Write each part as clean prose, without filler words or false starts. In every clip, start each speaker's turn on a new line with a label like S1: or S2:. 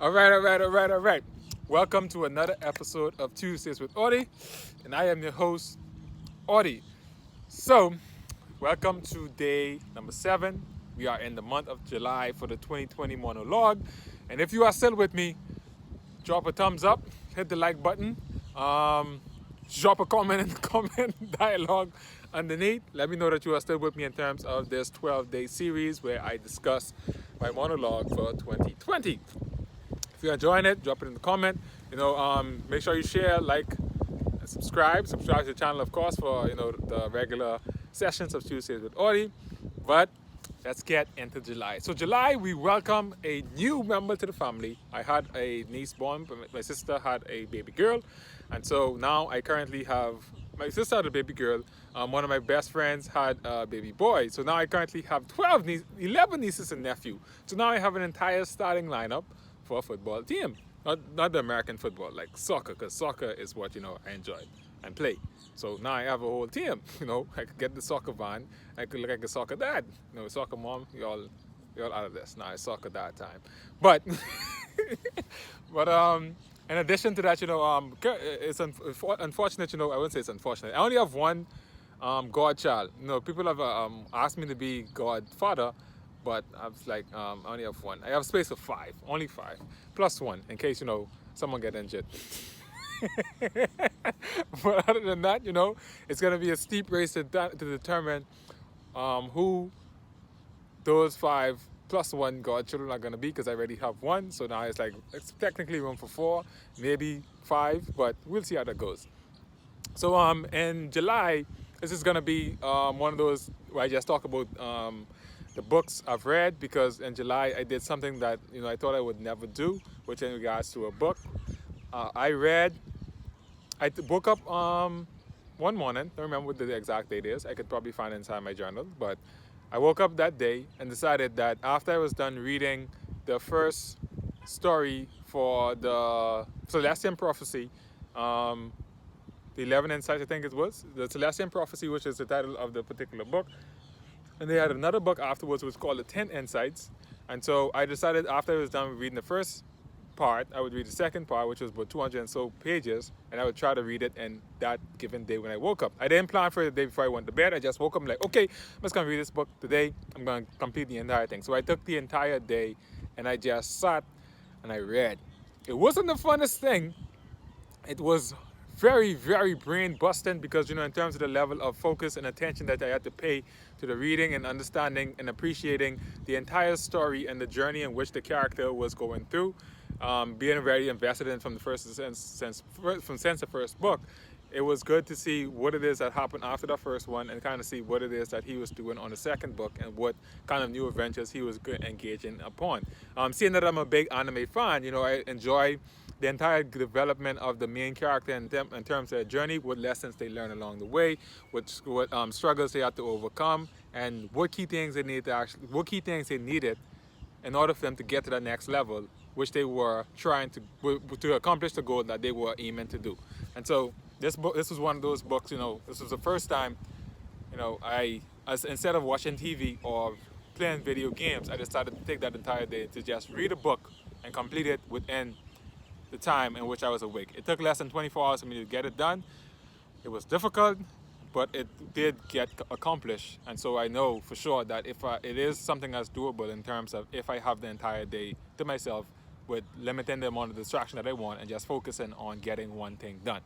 S1: All right. Welcome to another episode of Tuesdays with Audie, and I am your host, Audie. So, welcome to day number 7. We are in the month of July for the 2020 monologue, and if you are still with me, drop a thumbs up, hit the like button, um, drop a comment in the comment dialogue underneath. Let me know that you are still with me in terms of this 12-day series where I discuss my monologue for 2020. If you're enjoying it, drop it in the comment. Make sure you share, like, and subscribe. Subscribe to the channel, of course, for the regular sessions of Tuesdays with Audie. But let's get into July. So July, we welcome a new member to the family. I had a niece born, but my sister had a baby girl, and so now I currently have. My sister had a baby girl. One of my best friends had a baby boy. So now I currently have 11 nieces and nephews. So now I have an entire starting lineup for a football team. Not the American football, like soccer, because soccer is what I enjoy and play. So now I have a whole team. I could get the soccer van. I could look like a soccer dad. Soccer mom, you're all out of this. Now it's soccer dad time. But but in addition to that, it's unfortunate. I wouldn't say it's unfortunate. I only have one godchild. People have asked me to be godfather, but I was like, I only have one. I have space for 5, only 5, plus one in case someone get injured. But other than that, it's gonna be a steep race to determine who those 5 plus one godchildren are gonna be, because I already have one. So now it's technically room for 4, maybe 5, but we'll see how that goes. So in July, this is gonna be one of those where I just talk about the books I've read, because in July I did something that I thought I would never do, which in regards to a book. I woke up one morning. Don't remember what the exact date is. I could probably find it inside my journal, but I woke up that day and decided that after I was done reading the first story for the Celestian Prophecy, the 11 Insights, I think it was, the Celestian Prophecy, which is the title of the particular book. And they had another book afterwards, which was called the 10 Insights. And so I decided after I was done reading the first part, I would read the second part, which was about 200 and so pages, and I would try to read it in that given day when I woke up. I didn't plan for it the day before I went to bed. I just woke up and like, okay, I'm just going to read this book today. I'm going to complete the entire thing. So I took the entire day and I just sat and I read. It wasn't the funnest thing. It was very, very brain busting, because in terms of the level of focus and attention that I had to pay to the reading and understanding and appreciating the entire story and the journey in which the character was going through, being very invested in from the first book. It was good to see what it is that happened after the first one, and kind of see what it is that he was doing on the second book and what kind of new adventures he was engaging upon. Seeing that I'm a big anime fan, I enjoy the entire development of the main character in terms of their journey, what lessons they learn along the way, what struggles they had to overcome, and what key things they needed in order for them to get to the next level, which they were trying to accomplish the goal that they were aiming to do. And so this was one of those books. This was the first time, instead of watching TV or playing video games, I decided to take that entire day to just read a book and complete it within the time in which I was awake. It took less than 24 hours for me to get it done. It was difficult, but it did get accomplished. And so I know for sure that it is something that's doable in terms of if I have the entire day to myself with limiting the amount of distraction that I want and just focusing on getting one thing done.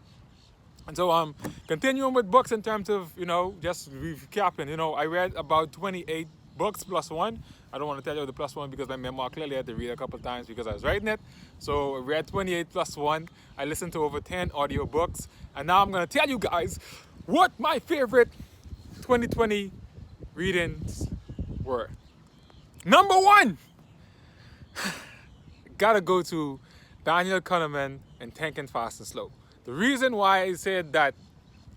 S1: And so continuing with books in terms of, just recapping, I read about 28 books plus one. I don't want to tell you the plus one because my memoir clearly had to read a couple of times because I was writing it. So I read 28 plus one. I listened to over 10 audiobooks. And now I'm going to tell you guys what my favorite 2020 readings were. Number 1, gotta go to Daniel Kahneman and Thinking Fast and Slow. The reason why I said that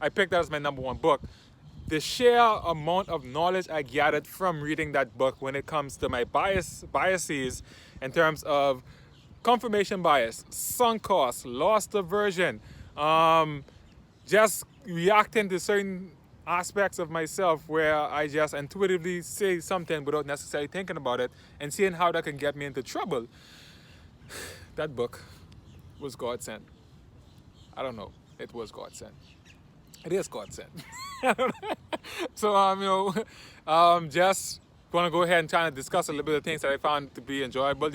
S1: I picked that as my number 1 book, the sheer amount of knowledge I gathered from reading that book when it comes to my biases in terms of confirmation bias, sunk cost, loss aversion, just reacting to certain aspects of myself where I just intuitively say something without necessarily thinking about it, and seeing how that can get me into trouble. that book was God sent. I don't know. It was God sent. It is God sent. So just want to go ahead and try to discuss a little bit of things that I found to be enjoyable.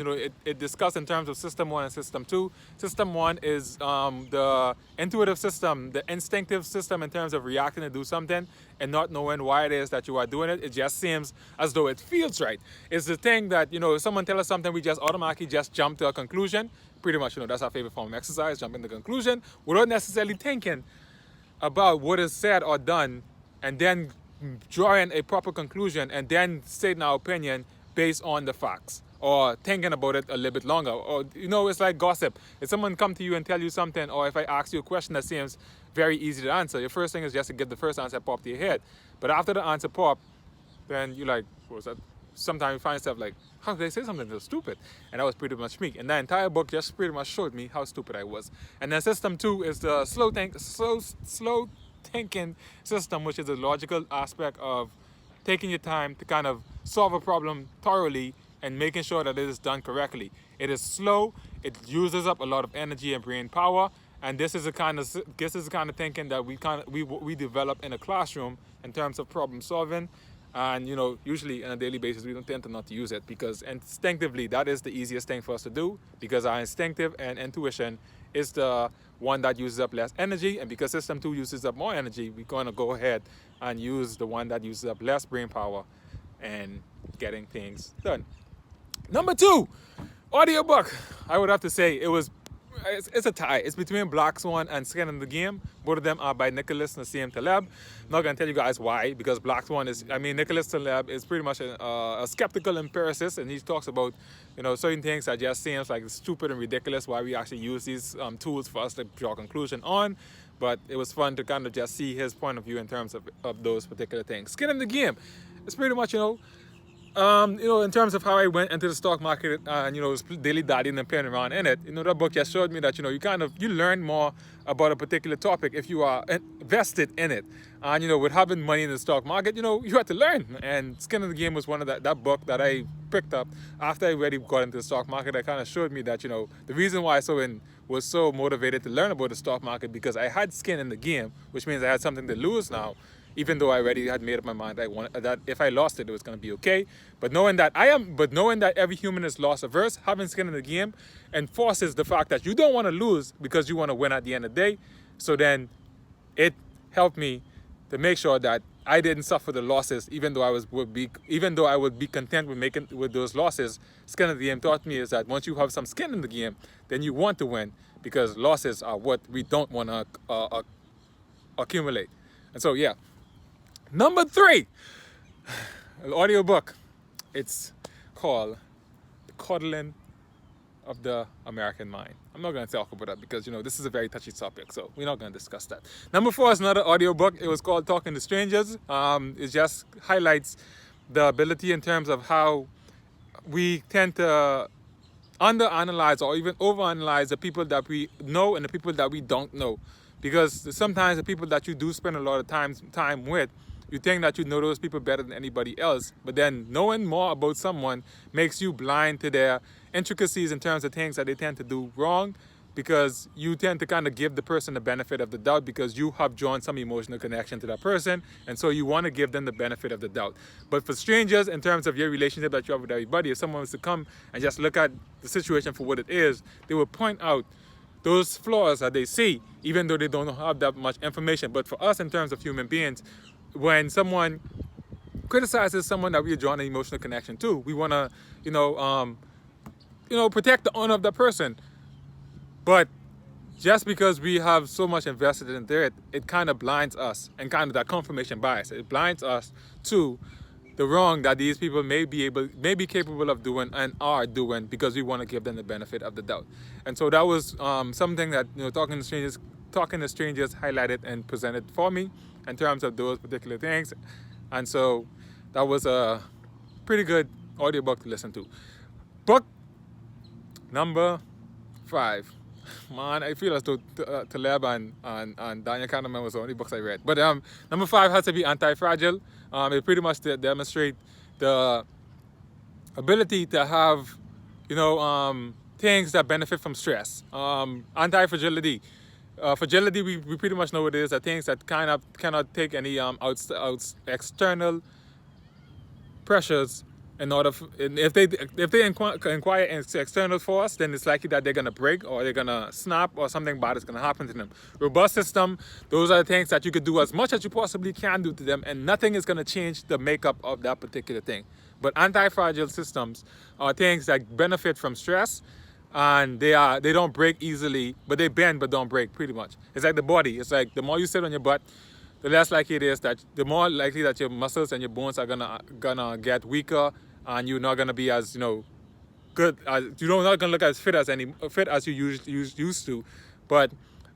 S1: It discussed in terms of System 1 and System 2. System 1 is the intuitive system, the instinctive system in terms of reacting to do something and not knowing why it is that you are doing it. It just seems as though it feels right. It's the thing that, if someone tells us something, we just automatically just jump to a conclusion. Pretty much, that's our favorite form of exercise, jumping to conclusion without necessarily thinking about what is said or done, and then drawing a proper conclusion and then stating our opinion based on the facts or thinking about it a little bit longer. Or it's like gossip. If someone come to you and tell you something, or if I ask you a question that seems very easy to answer, your first thing is just to get the first answer pop to your head. But after the answer pop, then you're like, what was that? Sometimes you find yourself like, how did they say something so stupid? And that was pretty much me. And the entire book just pretty much showed me how stupid I was. And then System 2 is the slow thinking system, which is the logical aspect of taking your time to kind of solve a problem thoroughly and making sure that it is done correctly. It is slow. It uses up a lot of energy and brain power. And this is the kind of thinking that we develop in a classroom in terms of problem solving. And usually on a daily basis we don't tend to not to use it, because instinctively that is the easiest thing for us to do, because our instinctive and intuition is the one that uses up less energy, and because System 2 uses up more energy, we're going to go ahead and use the one that uses up less brain power and getting things done. Number 2, audiobook. I would have to say it's a tie. It's between Black Swan and Skin in the Game. Both of them are by Nicholas Nassim Taleb. I'm not going to tell you guys why, because Black Swan Nicholas Taleb is pretty much a skeptical empiricist, and he talks about, certain things that just seems like stupid and ridiculous, why we actually use these tools for us to draw a conclusion on. But it was fun to kind of just see his point of view in terms of those particular things. Skin in the Game. It's pretty much, in terms of how I went into the stock market and, was daily daddying and playing around in it, that book just showed me that, you learn more about a particular topic if you are invested in it. And, with having money in the stock market, you have to learn. And Skin in the Game was one of that book that I picked up after I already got into the stock market. That kind of showed me that, the reason why I was so motivated to learn about the stock market, because I had skin in the game, which means I had something to lose now. Even though I already had made up my mind that if I lost it was going to be okay. But knowing that every human is loss averse, having skin in the game enforces the fact that you don't want to lose because you want to win at the end of the day. So then it helped me to make sure that I didn't suffer the losses, even though I would be content with those losses. Skin in the game taught me is that once you have some skin in the game, then you want to win, because losses are what we don't want to accumulate. And so, yeah. Number 3, an audiobook. It's called The Coddling of the American Mind. I'm not going to talk about that because, this is a very touchy topic, so we're not going to discuss that. Number 4 is another audiobook. It was called Talking to Strangers. It just highlights the ability in terms of how we tend to underanalyze or even overanalyze the people that we know and the people that we don't know. Because sometimes the people that you do spend a lot of time with, you think that you know those people better than anybody else, but then knowing more about someone makes you blind to their intricacies in terms of things that they tend to do wrong, because you tend to kind of give the person the benefit of the doubt because you have drawn some emotional connection to that person, and so you want to give them the benefit of the doubt. But for strangers, in terms of your relationship that you have with everybody, if someone was to come and just look at the situation for what it is, they will point out those flaws that they see, even though they don't have that much information. But for us, in terms of human beings, when someone criticizes someone that we are drawing an emotional connection to, we want to, protect the honor of that person. But just because we have so much invested in it kind of blinds us, and kind of that confirmation bias. It blinds us to the wrong that these people may be capable of doing and are doing, because we want to give them the benefit of the doubt. And so that was something that Talking to Strangers highlighted and presented for me in terms of those particular things. And so that was a pretty good audiobook to listen to. Book number 5. Man, I feel as though Taleb and Daniel Kahneman was the only books I read. But number 5 has to be Anti-Fragile. It pretty much demonstrates the ability to have, things that benefit from stress. Anti-fragility. Fragility, we pretty much know what it is. Are things that kind of cannot take any external pressures in order and if they inquire external force, then it's likely that they're gonna break or they're gonna snap or something bad is gonna happen to them. Robust system, those are the things that you could do as much as you possibly can do to them, and nothing is gonna change the makeup of that particular thing. But anti-fragile systems are things that benefit from stress, and they don't break easily, but they bend but don't break pretty much. It's like the body. It's like the more you sit on your butt, the less likely it is that the more likely that your muscles and your bones are gonna get weaker, and you're not gonna be as good as you're not gonna look as fit as you used to. But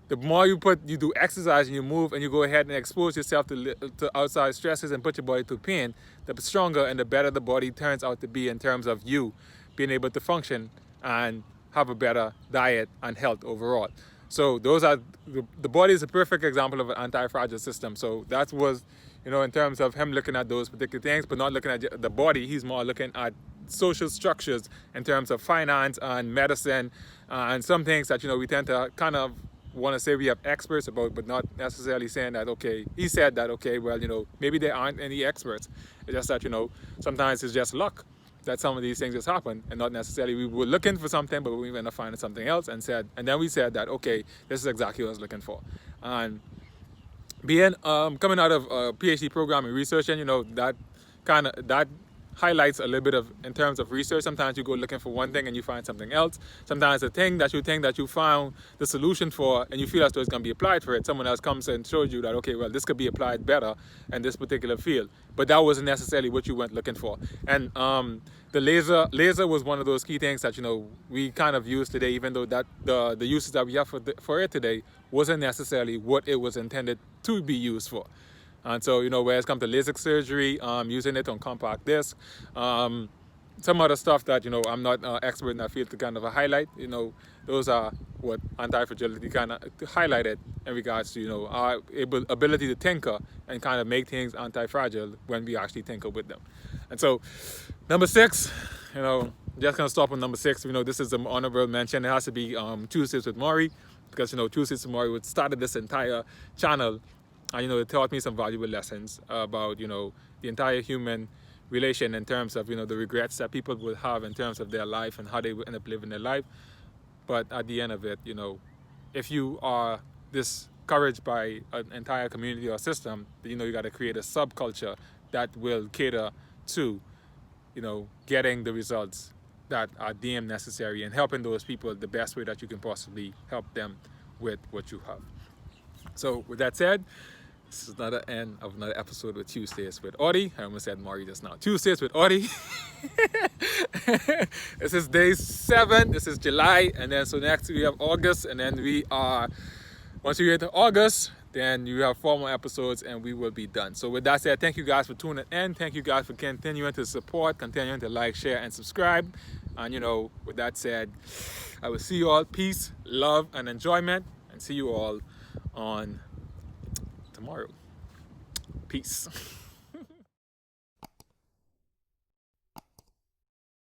S1: the more you do exercise and you move and you go ahead and expose yourself to outside stresses and put your body through pain, the stronger and the better the body turns out to be in terms of you being able to function and have a better diet and health overall. So those are the body is a perfect example of an anti-fragile system. So that was, in terms of him looking at those particular things, but not looking at the body. He's more looking at social structures in terms of finance and medicine, and some things that we tend to kind of want to say we have experts about, but not necessarily saying that he said that well, maybe there aren't any experts. It's just that sometimes it's just luck that some of these things just happen, and not necessarily we were looking for something, but we ended up finding something else, and then we said that this is exactly what I was looking for. And being coming out of a PhD program in research, and that highlights a little bit of in terms of research. Sometimes you go looking for one thing and you find something else. Sometimes the thing that you think that you found the solution for and you feel as though it's going to be applied for it, someone else comes and shows you that well, this could be applied better in this particular field, but that wasn't necessarily what you went looking for. And the laser was one of those key things that we kind of use today, even though that the uses that we have for it today wasn't necessarily what it was intended to be used for. And so, where it's come to LASIK surgery, using it on compact disc, some other stuff that, I'm not an expert in that field to kind of highlight, those are what anti-fragility kind of highlighted in regards to, our ability to tinker and kind of make things anti-fragile when we actually tinker with them. And so, number 6, just going to stop on number 6. This is an honorable mention. It has to be Tuesdays with Maury, because, Tuesdays with Maury started this entire channel. And, it taught me some valuable lessons about, the entire human relation in terms of, the regrets that people will have in terms of their life and how they will end up living their life. But at the end of it, if you are discouraged by an entire community or system, you got to create a subculture that will cater to, getting the results that are deemed necessary and helping those people the best way that you can possibly help them with what you have. So with that said, this is another end of another episode with Tuesdays with Audie. I almost said Maury just now. Tuesdays with Audie. This is day 7. This is July. And then so next we have August. And then once we get to August, then you have 4 more episodes and we will be done. So with that said, thank you guys for tuning in. Thank you guys for continuing to support, continuing to like, share, and subscribe. And with that said, I will see you all. Peace, love, and enjoyment. And see you all on tomorrow. Peace.